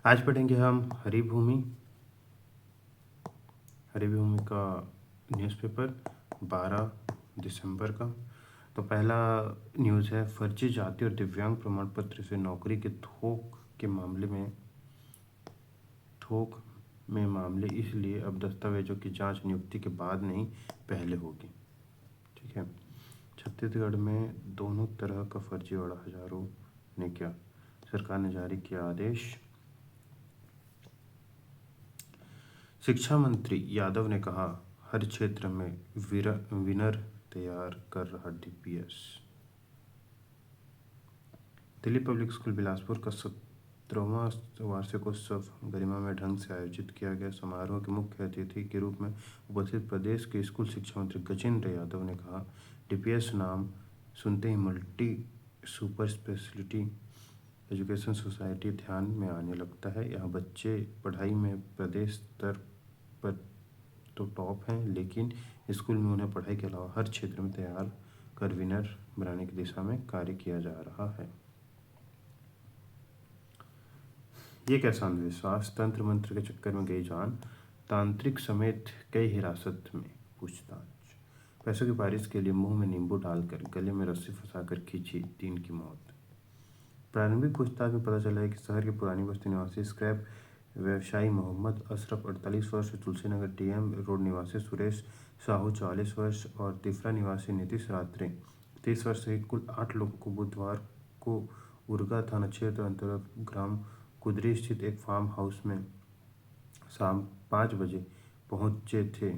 आज पढ़ेंगे हम हरिभूमि का न्यूज़पेपर 12 दिसंबर का। तो पहला न्यूज़ है, फर्जी जाति और दिव्यांग प्रमाण पत्र से नौकरी के थोक में मामले इसलिए अब दस्तावेजों की जांच नियुक्ति के बाद नहीं पहले होगी। ठीक है। छत्तीसगढ़ में दोनों तरह का फर्जीवाड़ा हजारों ने किया, सरकार ने जारी किया आदेश। शिक्षा मंत्री यादव ने कहा, हर क्षेत्र में विनर तैयार कर रहा DPS. Delhi public school Bilaspur का 17वां वार्षिकोत्सव गरिमामय ढंग से आयोजित किया गया। समारोह के मुख्य अतिथि के रूप में उपस्थित प्रदेश के स्कूल शिक्षा मंत्री गजेंद्र यादव ने कहा, डीपीएस नाम सुनते ही multi super speciality education society ध्यान में आने लगता है। यहाँ बच्चे पढ़ाई में प्रदेश स्तर पर तो टॉप हैं, लेकिन स्कूल में उन्हें पढ़ाई के अलावा हर क्षेत्र में तैयार कर विनर बनाने की दिशा में कार्य किया जा रहा है। ये कैसा अंधविश्वास, तंत्र मंत्र के चक्कर में गई जान, तांत्रिक समेत कई हिरासत में पूछताछ। पैसों की बारिश के लिए मुंह में नींबू डालकर गले में रस्सी फंसाकर खींची 3 की मौत। प्रारंभिक पूछताछ में पता चला है कि शहर के पुरानी बस्ती निवासी स्क्रैप व्यवसायी मोहम्मद अशरफ 48 वर्ष, तुलसीनगर टीएम रोड निवासी सुरेश साहू 44 वर्ष और तिफरा निवासी नीतीश रात्रे 30 वर्ष सहित कुल 8 लोगों को बुधवार को उरगा थाना क्षेत्र अंतर्गत ग्राम कुदरी स्थित एक फार्म हाउस में शाम 5 बजे पहुंचे थे,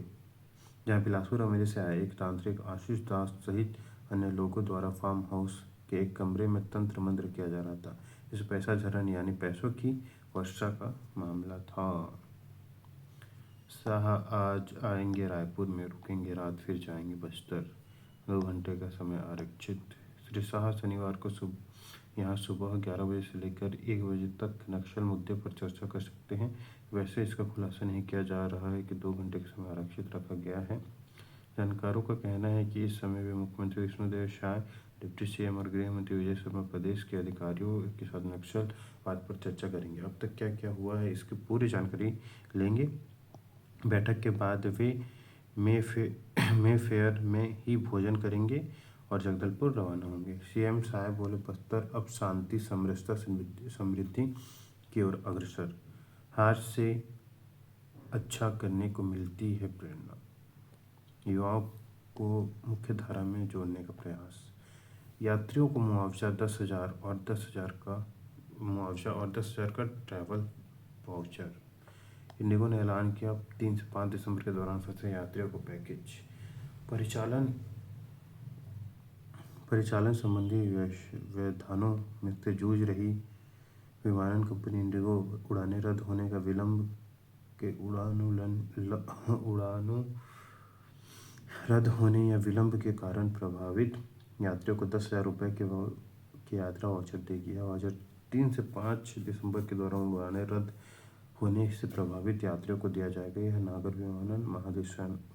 जहां बिलासपुर अमेठी से आए एक तांत्रिक आशीष दास सहित अन्य लोगों द्वारा फार्म हाउस के एक कमरे में तंत्र मंत्र किया जा रहा था। इस पैसा झरण यानी पैसों की वर्षा का मामला था। शाह आज आएंगे रायपुर में, रुकेंगे रात, फिर जाएंगे बस्तर। 2 घंटे का समय आरक्षित। श्री शाह शनिवार को यहाँ सुबह 11 बजे से लेकर 1 बजे तक नक्सल मुद्दे पर चर्चा कर सकते हैं। वैसे इसका खुलासा नहीं किया जा रहा है कि 2 घंटे का समय आरक्षित रखा गया है। जानकारों का कहना है कि इस समय वे मुख्यमंत्री विष्णुदेव साय, डिप्टी सीएम और गृह मंत्री विजय शर्मा प्रदेश के अधिकारियों के साथ नक्सल बात पर चर्चा करेंगे। अब तक क्या क्या हुआ है इसकी पूरी जानकारी लेंगे। बैठक के बाद वे मे फेयर में ही भोजन करेंगे और जगदलपुर रवाना होंगे। सीएम साहब बोले, बस्तर अब शांति, समरसता, समृद्धि की ओर अग्रसर। हार से अच्छा करने को मिलती है प्रेरणा। युवाओं को मुख्य धारा में जोड़ने का प्रयास। यात्रियों को मुआवजा 10,000 और 10,000 का मुआवजा और 10,000 का ट्रैवल वाउचर। इंडिगो ने ऐलान किया 3 से 5 दिसंबर के दौरान फंसे यात्रियों को पैकेज। परिचालन संबंधी व्यवधानों में से जूझ रही विमानन कंपनी इंडिगो उड़ानें रद्द होने का विलंब के उड़ानों रद्द होने या विलंब के कारण प्रभावित यात्रियों को 10,000 रुपये के यात्रा वाउचर देगी। यह वाउचर 3 से 5 दिसंबर के दौरान उड़ानें रद्द होने से प्रभावित यात्रियों को दिया जाएगा। यह नागर विमानन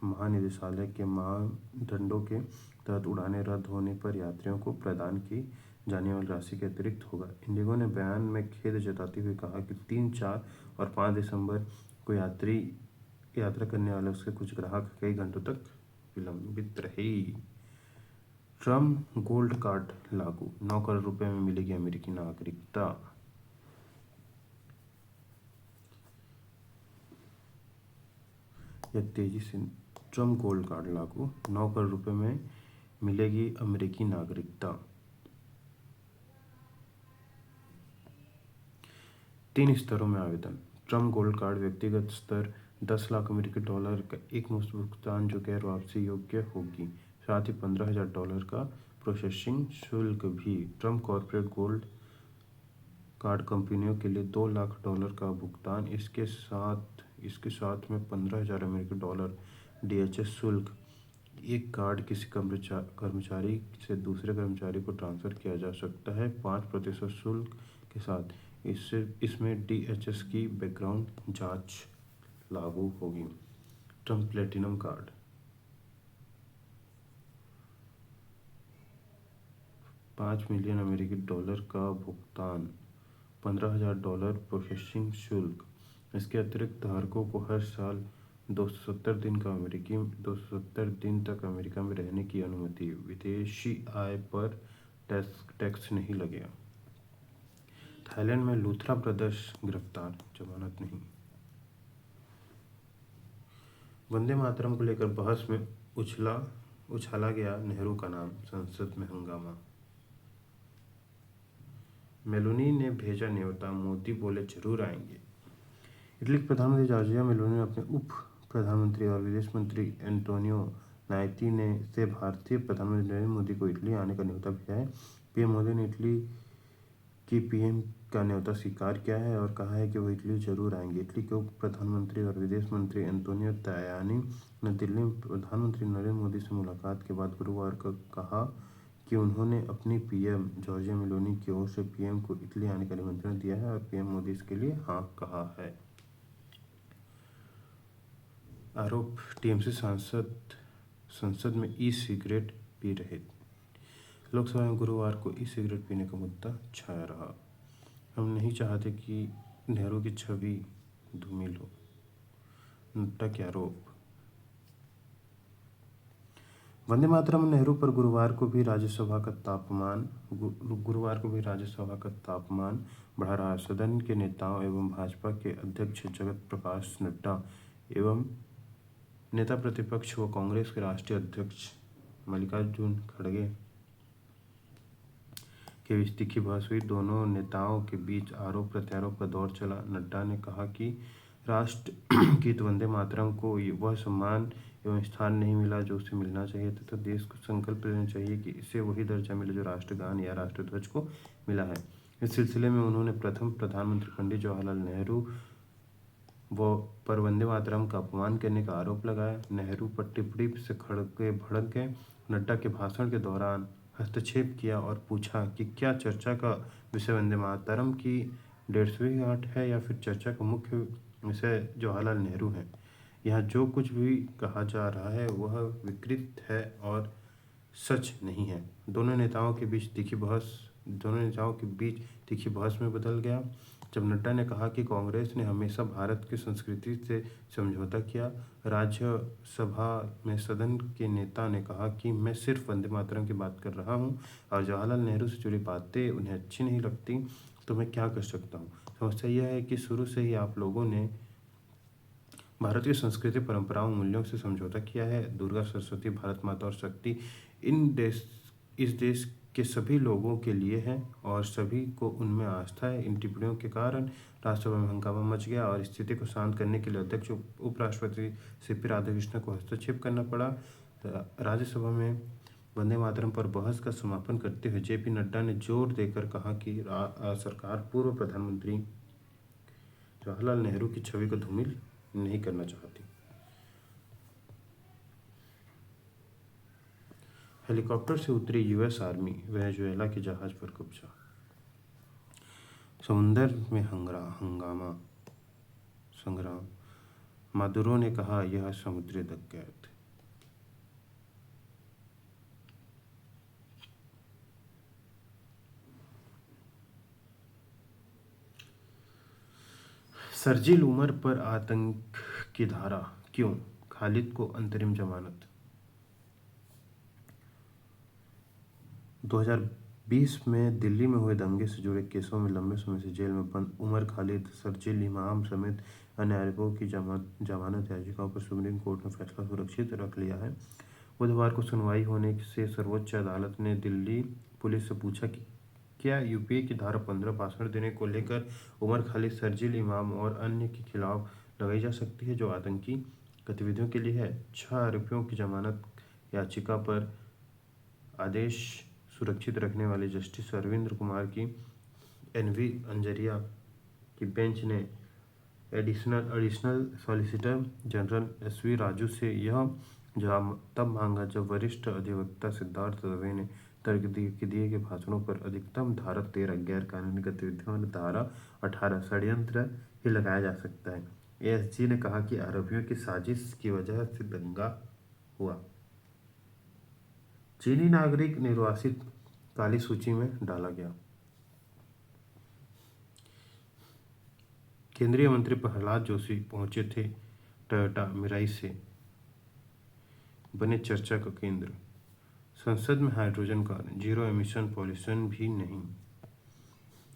महानिदेशालय के मानदंडों के तहत उड़ानें रद्द होने पर यात्रियों को प्रदान की जाने वाली राशि के अतिरिक्त होगा। इंडिगो ने बयान में खेद जताते हुए कहा कि 3, 4 और 5 दिसंबर को यात्रा करने वाले उसके कुछ ग्राहक कई घंटों तक विलंबित रहे। ट्रम्प गोल्ड कार्ड लागू, 9 करोड़ रुपए में मिलेगी अमेरिकी नागरिकता। यह तेजी से ट्रम्प गोल्ड कार्ड लागू, 9 करोड़ रुपए में मिलेगी अमेरिकी नागरिकता। 3 स्तरों में आवेदन। ट्रम्प गोल्ड कार्ड व्यक्तिगत स्तर $10 लाख का एक मुश्त भुगतान जो गैर वापसी योग्य होगी, साथ ही $15,000 का प्रोसेसिंग शुल्क भी। ट्रम्प कॉर्पोरेट गोल्ड कार्ड कंपनियों के लिए $2 लाख का भुगतान, इसके साथ में $15,000 DHS शुल्क। एक कार्ड किसी कर्मचारी से दूसरे कर्मचारी को ट्रांसफ़र किया जा सकता है 5% शुल्क के साथ। इसमें DHS की बैकग्राउंड जांच लागू होगी। ट्रम्प प्लेटिनम कार्ड, $5 मिलियन का भुगतान $15,000 प्रोसेसिंग शुल्क। इसके अतिरिक्त धारकों को हर साल 270 दिन तक अमेरिका में रहने की अनुमति। विदेशी आय पर टैक्स नहीं लगेगा। थाईलैंड में लूथरा ब्रदर्स गिरफ्तार, जमानत नहीं। वंदे मातरम को लेकर बहस में उछाला गया नेहरू का नाम, संसद में हंगामा। मेलोनी ने भेजा न्योता, मोदी बोले जरूर आएंगे। इटली के प्रधानमंत्री जॉर्जिया मेलोनी ने अपने उप प्रधानमंत्री और विदेश मंत्री एंटोनियो नाइटी से भारतीय प्रधानमंत्री नरेंद्र मोदी को इटली आने का न्योता भेजा है। पीएम मोदी ने इटली की पीएम का न्योता स्वीकार किया है और कहा है कि वो इटली जरूर आएंगे। इटली के उप प्रधानमंत्री और विदेश मंत्री एंटोनियो तायानी ने दिल्ली में प्रधानमंत्री नरेंद्र मोदी से मुलाकात के बाद गुरुवार को कहा कि उन्होंने अपनी पीएम जॉर्जिया मेलोनी की ओर से पीएम को इटली आने का निमंत्रण दिया है और पीएम मोदी इसके लिए हाँ कहा है। आरोप, टीएमसी सांसद संसद में ई सिगरेट पी रहे। लोकसभा में गुरुवार को ई सिगरेट पीने का मुद्दा छाया रहा। हम नहीं चाहते कि नेहरू की छवि धूमिल हो, नड्डा के आरोप। वंदे मातरम नेहरू पर गुरुवार को भी राज्यसभा का तापमान बढ़ा रहा। सदन के नेताओं एवं भाजपा के अध्यक्ष जगत प्रकाश नड्डा एवं नेता प्रतिपक्ष व कांग्रेस के राष्ट्रीय अध्यक्ष मल्लिकार्जुन खड़गे के बीच तीखी बहस हुई। दोनों नेताओं के बीच आरोप प्रत्यारोप का दौर चला। नड्डा ने कहा कि राष्ट्रगीत वंदे मातरम को वह सम्मान एवं स्थान नहीं मिला जो उसे मिलना चाहिए तथा देश को संकल्प लेना चाहिए कि इसे वही दर्जा मिले जो राष्ट्रगान या राष्ट्रध्वज को मिला है। इस सिलसिले में उन्होंने प्रथम प्रधानमंत्री पंडित जवाहरलाल नेहरू पर वंदे मातरम का अपमान करने का आरोप लगाया। नेहरू पर टिप्पणी से भड़क गए। नड्डा के भाषण के दौरान हस्तक्षेप किया और पूछा कि क्या चर्चा का विषय वंदे मातरम की 150वीं गांठ है या फिर चर्चा का मुख्य विषय जवाहरलाल नेहरू है। यहाँ जो कुछ भी कहा जा रहा है वह विकृत है और सच नहीं है। दोनों नेताओं के बीच तीखी बहस में बदल गया जब नड्डा ने कहा कि कांग्रेस ने हमेशा भारत की संस्कृति से समझौता किया। राज्यसभा में सदन के नेता ने कहा कि मैं सिर्फ वंदे मातरम की बात कर रहा हूं और जवाहरलाल नेहरू से जुड़ी बातें उन्हें अच्छी नहीं लगती तो मैं क्या कर सकता हूं। समस्या यह है कि शुरू से ही आप लोगों ने भारतीय संस्कृति, परंपराओं, मूल्यों से समझौता किया है। दुर्गा, सरस्वती, भारत माता और शक्ति इस देश के सभी लोगों के लिए है और सभी को उनमें आस्था है। इन टिप्पणियों के कारण राज्यसभा में हंगामा मच गया और स्थिति को शांत करने के लिए अध्यक्ष उपराष्ट्रपति सीपी राधाकृष्णन को हस्तक्षेप करना पड़ा। राज्यसभा में वंदे मातरम पर बहस का समापन करते हुए जेपी नड्डा ने जोर देकर कहा कि सरकार पूर्व प्रधानमंत्री जवाहरलाल नेहरू की छवि को धूमिल नहीं करना चाहती। हेलीकॉप्टर से उतरी यूएस आर्मी, वेनेजुएला के जहाज पर कब्जा। समुंदर में संग्राम। मादुरो ने कहा यह समुद्री डकैत। शर्जील उमर पर आतंक की धारा, क्यों? खालिद को अंतरिम जमानत। 2020 में दिल्ली में हुए दंगे से जुड़े केसों में लंबे समय से जेल में बंद उमर खालिद, शर्जील इमाम समेत अन्य आरोपियों की जमानत याचिकाओं पर सुप्रीम कोर्ट ने फैसला सुरक्षित रख लिया है। बुधवार को सुनवाई होने से सर्वोच्च अदालत ने दिल्ली पुलिस से पूछा कि क्या यूपीए की धारा 15 भाषण देने को लेकर उमर खालिद, शर्जील इमाम और अन्य के खिलाफ लगाई जा सकती है जो आतंकी गतिविधियों के लिए है। 6 आरोपियों की जमानत याचिका पर आदेश सुरक्षित रखने वाले जस्टिस अरविंद कुमार की एनवी अंजरिया की बेंच ने additional solicitor general SV Raju से यह जवाब तब मांगा जब वरिष्ठ अधिवक्ता सिद्धार्थ दवे ने तर्क दिए कि भाषणों पर अधिकतम धारा 13 गैर कानूनी गतिविधियों और धारा 18 षड्यंत्र ही लगाया जा सकता है। एएसजी ने कहा कि आरोपियों की साजिश की वजह से दंगा हुआ। चीनी नागरिक निर्वासित काली सूची में डाला गया। केंद्रीय मंत्री प्रहलाद जोशी पहुंचे थे टोयोटा मिराई से बने चर्चा का केंद्र। संसद में hydrogen car, zero emission pollution भी नहीं।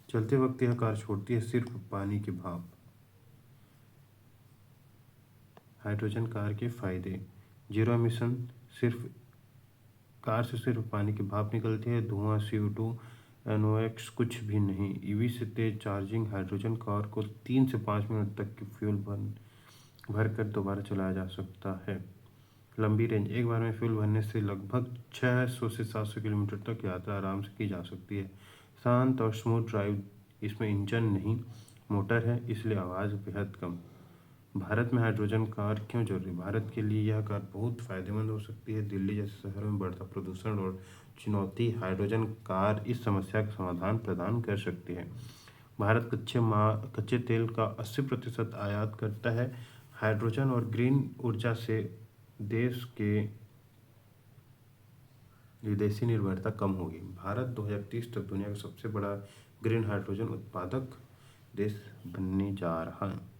चलते वक्त यह कार छोड़ती है सिर्फ पानी की भाप। हाइड्रोजन कार के फायदे, जीरो एमिशन, सिर्फ कार से सिर्फ पानी की भाप निकलती है, धुआं, CO2, NOx कुछ भी नहीं। ईवी से तेज चार्जिंग, हाइड्रोजन कार को 3 से 5 मिनट तक की फ्यूल भर कर दोबारा चलाया जा सकता है। लंबी रेंज, एक बार में फ्यूल भरने से लगभग 600 से 700 किलोमीटर तक यात्रा आराम से की जा सकती है। शांत और स्मूथ ड्राइव, इसमें इंजन नहीं मोटर है, इसलिए आवाज़ बेहद कम। भारत में हाइड्रोजन कार क्यों जरूरी? भारत के लिए यह कार बहुत फायदेमंद हो सकती है। दिल्ली जैसे शहरों में बढ़ता प्रदूषण और चुनौती, हाइड्रोजन कार इस समस्या का समाधान प्रदान कर सकती है। भारत कच्चे तेल का 80% आयात करता है। हाइड्रोजन और ग्रीन ऊर्जा से देश के विदेशी निर्भरता कम होगी। भारत 2030 तक दुनिया का सबसे बड़ा ग्रीन हाइड्रोजन उत्पादक देश बनने जा रहा है।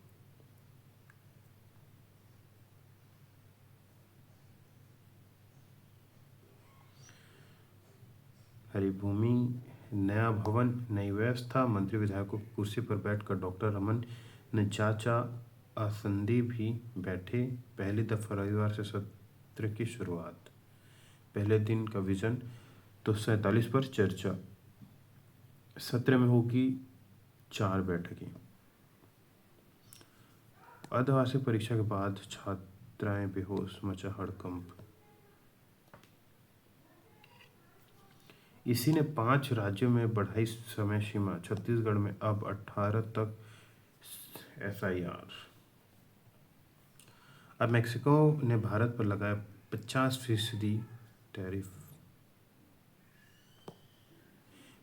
हरिभूमि, नया भवन, नई व्यवस्था, मंत्री विधायकों की कुर्सी पर बैठकर डॉक्टर रमन ने चाचा आसंदी भी बैठे। पहली दफा रविवार से सत्र की शुरुआत। पहले दिन का विजन 247 पर चर्चा। सत्र में होगी 4 बैठकें। अर्धवार्षिक परीक्षा के बाद छात्राएं बेहोश, मचा हड़कंप। इसी ने 5 राज्यों में बढ़ाई समय सीमा। छत्तीसगढ़ में अब 18 तक SIR। अब मेक्सिको ने भारत पर लगाया 50% टैरिफ।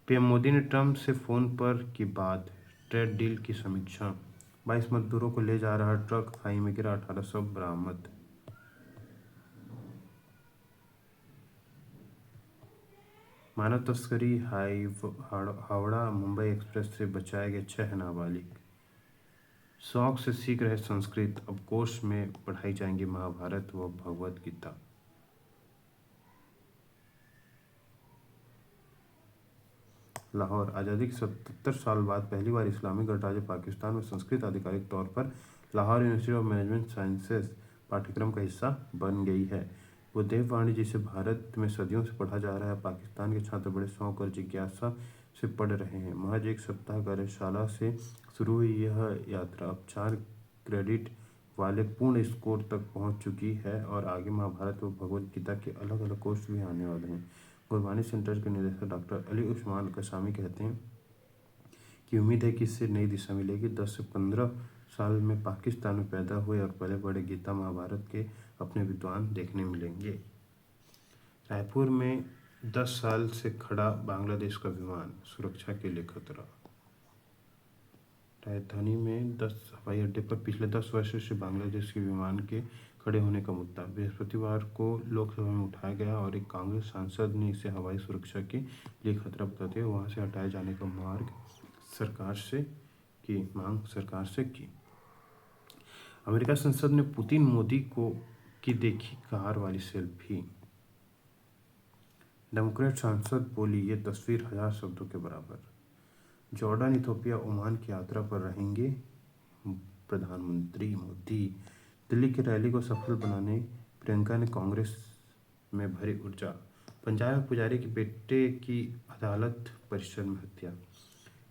पीएम मोदी ने ट्रंप से फोन पर की बात, ट्रेड डील की समीक्षा। 22 मजदूरों को ले जा रहा ट्रक खाई में गिरा, 1800 बरामद। मानव तस्करी, हावड़ा मुंबई एक्सप्रेस से बचाए गए 6 नाबालिग। शौक से सीख रहे संस्कृत, अब कोर्स में पढ़ाई जाएंगी महाभारत व भगवत गीता। लाहौर, आज़ादी के 77 साल बाद पहली बार इस्लामी गणराज्य पाकिस्तान में संस्कृत आधिकारिक तौर पर Lahore university of management sciences पाठ्यक्रम का हिस्सा बन गई है। बुद्धदेव वाणी जिसे भारत में सदियों से पढ़ा जा रहा है, पाकिस्तान के छात्र बड़े शौक और जिज्ञासा से पढ़ रहे हैं। महज 1 सप्ताह कार्यशाला से शुरू हुई यह यात्रा अब 4 क्रेडिट वाले पूर्ण स्कोर तक पहुंच चुकी है और आगे महाभारत व भगवद गीता के अलग अलग कोर्स भी आने वाले हैं। गुरबानी सेंटर के निदेशक डॉक्टर अली उस्मान कसामी कहते हैं कि उम्मीद है कि इससे नई दिशा मिलेगी। 10 से 15 साल में पाकिस्तान में पैदा हुए और पले बड़े गीता महाभारत के अपने विद्वान देखने मिलेंगे। रायपुर में 10 साल से खड़ा बांग्लादेश का विमान, सुरक्षा के लिए खतरा। राजधानी में 10 हवाई अड्डे पर पिछले 10 वर्षों से बांग्लादेश के विमान के खड़े होने का मुद्दा बृहस्पतिवार को लोकसभा में उठाया गया और एक कांग्रेस सांसद ने इसे हवाई सुरक्षा के लिए खतरा बताते हुए वहां से हटाए जाने का मांग सरकार से की। अमेरिका संसद ने पुतिन मोदी की देखी कार वाली सेल्फी। डेमोक्रेट सांसद बोली, ये तस्वीर 1000 शब्दों के बराबर। जॉर्डन, इथोपिया, ओमान की यात्रा पर रहेंगे प्रधानमंत्री मोदी। दिल्ली की रैली को सफल बनाने प्रियंका ने कांग्रेस में भरी ऊर्जा। पंजाब में पुजारी के बेटे की अदालत परिसर में हत्या।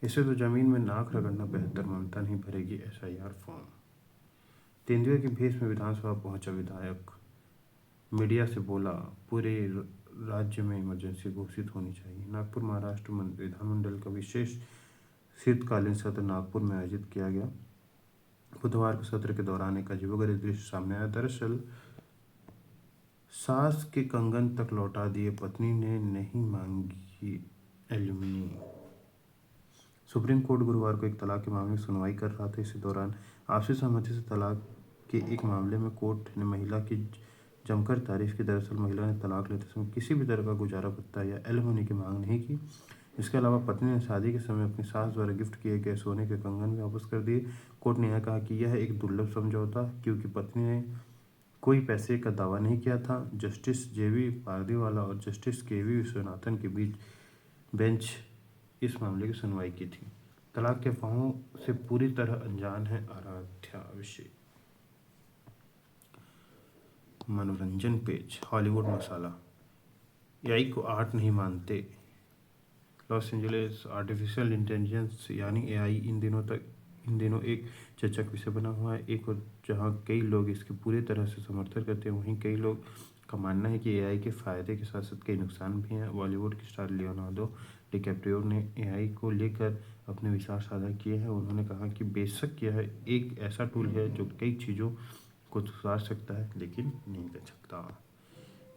इससे तो जमीन में नाक रगड़ना बेहतर, ममता नहीं भरेगी SIR फॉर्म। तेंदुए के भेष में विधानसभा पहुंचा विधायक, मीडिया से बोला, पूरे राज्य में इमरजेंसी घोषित होनी चाहिए। नागपुर, महाराष्ट्र विधानमंडल का विशेष शीतकालीन सत्र नागपुर में आयोजित किया गया। बुधवार को सत्र के दौरान एक अजीबोगरीब दृश्य सामने आया। दरअसल सास के कंगन तक लौटा दिए, पत्नी ने नहीं मांगी एलिमनी। सुप्रीम कोर्ट गुरुवार को एक तलाक के मामले में सुनवाई कर रहा था। इसी दौरान आपसी सहमति से तलाक के एक मामले में कोर्ट ने महिला की जमकर तारीफ की। दरअसल महिला ने तलाक लेते समय किसी भी तरह का गुजारा भत्ता या एलिमनी की मांग नहीं की। इसके अलावा पत्नी ने शादी के समय अपनी सास द्वारा गिफ्ट किए गए सोने के कंगन भी वापस कर दिए। कोर्ट ने यह कहा कि यह एक दुर्लभ समझौता क्योंकि पत्नी ने कोई पैसे का दावा नहीं किया था। जस्टिस जेवी पारदीवाला और जस्टिस केवी विश्वनाथन के बीच बेंच इस मामले की सुनवाई की थी। तलाक के अफवाहों से पूरी तरह अनजान है आराध्या अभिषेक। मनोरंजन पेज। हॉलीवुड मसाला। एआई को आर्ट नहीं मानते। Los Angeles. आर्टिफिशियल इंटेलिजेंस यानी एआई इन दिनों एक चर्चा का विषय बना हुआ है। एक और जहां कई लोग इसके पूरी तरह से समर्थन करते हैं, वहीं कई लोग का मानना है कि एआई के फायदे के साथ साथ कई नुकसान भी हैं। बॉलीवुड के स्टार लियोनार्डो डिकैप्रियो ने एआई को लेकर अपने विचार साझा किए हैं। उन्होंने कहा कि बेशक यह एक ऐसा टूल है जो कई चीज़ों को सुधार सकता है लेकिन नहीं कर सकता।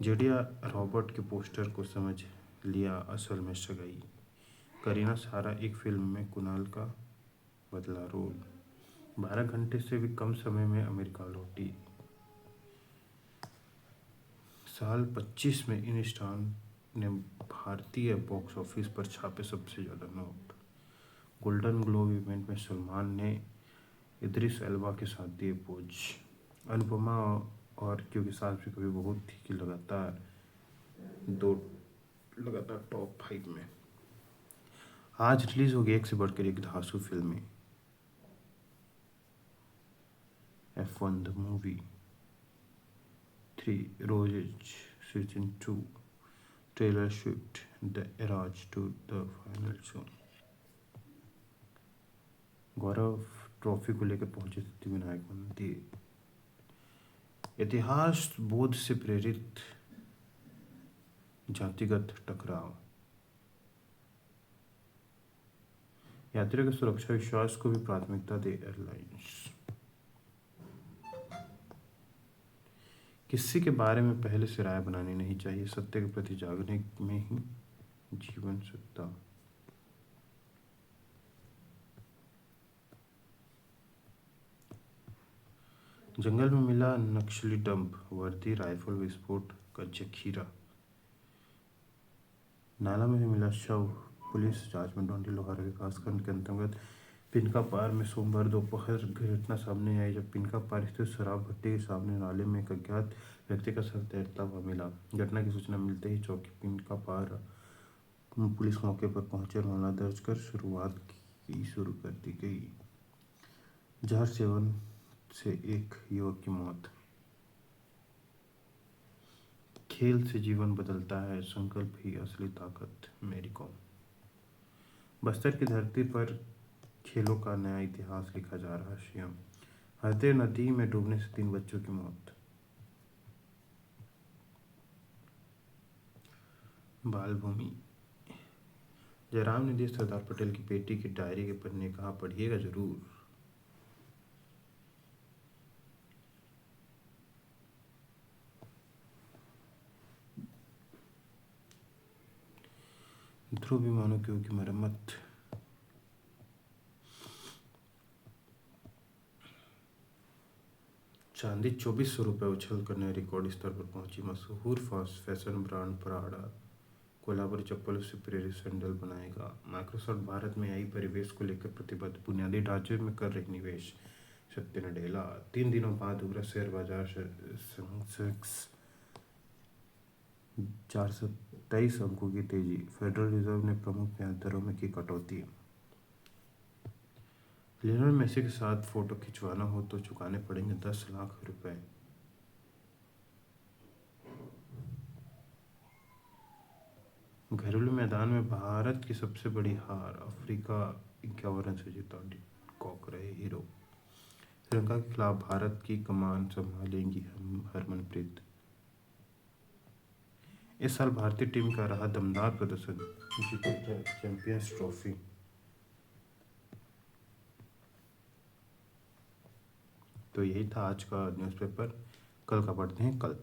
जेडिया रॉबर्ट के पोस्टर को समझ लिया असल में सगाई। करीना सारा एक फिल्म में कुणाल का बदला रोल। 12 घंटे से भी कम समय में अमेरिका लौटी। साल 25 में इंस्टान ने भारतीय बॉक्स ऑफिस पर छापे सबसे ज़्यादा नोट। गोल्डन ग्लोब इवेंट में सलमान ने इद्रिस एल्बा के साथ दिए पोज। अनुपमा और क्योंकि सास भी कभी बहुत थी कि लगातार टॉप 5 में। आज रिलीज हो गई एक से बढ़कर एक धांसू फिल्में। F1 the movie, 3 roses season 2, trailer shift the eras to the final show. Gaurav trophy को लेकर पहुंचे सिद्धिविनायक मंदिर। इतिहास बोध से प्रेरित जातिगत टकराव। यात्रियों की सुरक्षा विश्वास को भी प्राथमिकता दे एयरलाइंस। किसी के बारे में पहले से राय बनानी नहीं चाहिए, सत्य के प्रति जागने में ही जीवन सत्ता। जंगल में मिला नक्सली डंप, वर्दी राइफल विस्फोट का जखीरा। नाला में भी मिला शव, पुलिस जांच में ढूंढी। लोहारा विकासखंड के अंतर्गत पिनका पार में सोमवार दोपहर घटना सामने आई जब पिनका पार स्थित शराब भट्टी के सामने नाले में एक अज्ञात व्यक्ति का शव तैरता हुआ मिला। घटना की सूचना मिलते ही चौकी पिनका पार पुलिस मौके पर पहुंची और मामला दर्ज कर शुरू कर दी गई। जहर सेवन से एक युवक की मौत। खेल से जीवन बदलता है, संकल्प ही असली ताकत। Mary com. बस्तर की धरती पर खेलों का नया इतिहास लिखा जा रहा है। सीएम। हरदे नदी में डूबने से 3 बच्चों की मौत। बाल भूमि। जयराम ने दी सरदार पटेल की बेटी की डायरी के पन्ने, कहा पढ़िएगा जरूर। ध्रुव विमानों की होगी मरम्मत। चांदी 2400 रुपये उछल कर नए रिकॉर्ड स्तर पर पहुंची। मशहूर fast fashion brand Prada Kolhapuri चप्पलों से प्रेरित सैंडल बनाएगा। माइक्रोसॉफ्ट भारत में एआई परिवेश को लेकर प्रतिबद्ध, बुनियादी ढांचे में कर रही निवेश। सत्य नडेला। 3 दिनों बाद उभरा शेयर बाजार, सेंसेक्स 423 अंकों की तेजी। फेडरल रिजर्व ने प्रमुख ब्याज दरों में की कटौती। लियोनेल मेसी के साथ फोटो खिंचवाना हो तो चुकाने पड़ेंगे 10 लाख रुपए। घरेलू मैदान में भारत की सबसे बड़ी हार, अफ्रीका 51 रन से जीता, कॉक रहे हीरो। श्रीलंका के खिलाफ भारत की कमान संभालेंगी हरमनप्रीत। इस साल भारतीय टीम का रहा दमदार प्रदर्शन, जीती चैंपियंस ट्रॉफी। तो यही था आज का न्यूज़पेपर। कल का पढ़ते हैं कल।